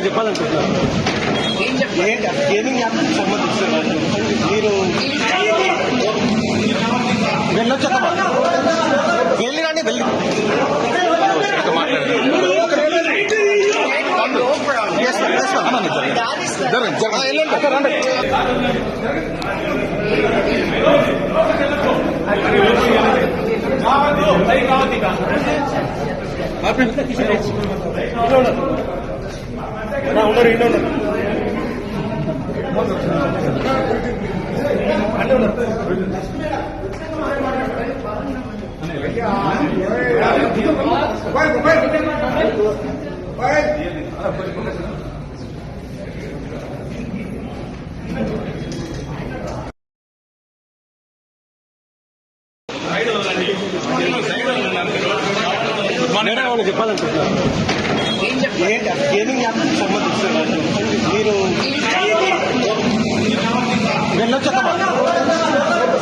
చెప్పాలనుకుంటున్నాను gaming app సంబంధించిన మీరు వెళ్ళొచ్చు వెళ్ళి రండి వెళ్ళి చెప్పాలనుకుంటున్నాను గేమింగ్ యాప్ సంబంధించిన మీరు వెళ్ళొచ్చు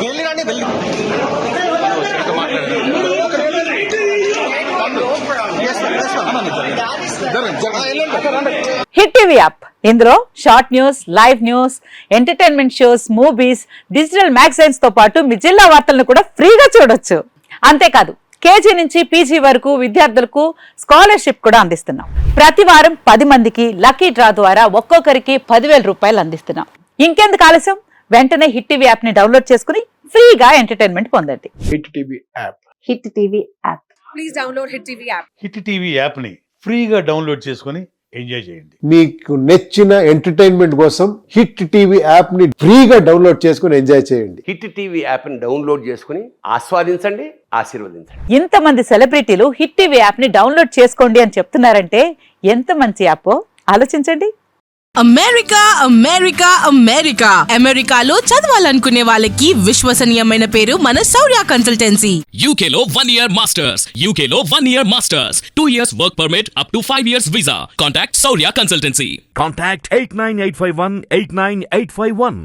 వెళ్ళి రండి వెళ్ళి హిట్ టీవీ యాప్ ఇందులో short news, live news, entertainment shows, movies, digital magazines తో పాటు మీ జిల్లా వార్తలను కూడా ఫ్రీగా చూడొచ్చు. అంతేకాదు కేజీ నుంచి పీజీ వరకు విద్యార్థులకు స్కాలర్షిప్ కూడా అందిస్తున్నాం. ప్రతి వారం 10 మందికి లక్కీ డ్రా ద్వారా ఒక్కొక్కరికి 10,000 రూపాయలు అందిస్తున్నాం. ఇంకెందుకు ఆలస్యం, వెంటనే హిట్ టీవీ యాప్ ని డౌన్లోడ్ చేసుకుని ఫ్రీగా ఎంటర్టైన్మెంట్ పొందండి. Hit TV app. Hit TV app. Please download hit TV app. Hit TV app ని ఫ్రీగా డౌన్లోడ్ చేసుకుని ఎంజాయ్ చేయండి. మీకు నచ్చిన ఎంటర్టైన్మెంట్ కోసం హిట్ టీవీ యాప్ ని ఫ్రీగా డౌన్లోడ్ చేసుకుని ఎంజాయ్ చేయండి. హిట్ టీవీ యాప్ ని డౌన్లోడ్ చేసుకుని ఆస్వాదించండి, ఆశీర్వదించండి. ఇంతమంది సెలబ్రిటీలు హిట్ టీవీ యాప్ ని డౌన్లోడ్ చేసుకోండి అని చెప్తున్నారంటే ఎంత మంచి యాప్ ఆలోచించండి. అమెరికా అమెరికా అమెరికా అమెరికాలో చదవాలనుకునే వాళ్ళకి విశ్వసనీయమైన పేరు మన శౌర్య కన్సల్టెన్సీ. UK లో 1 year masters, UK లో 1 year masters, 2 years work permit up to 5 years visa. Contact Saurya Consultancy. Contact 89851 89851.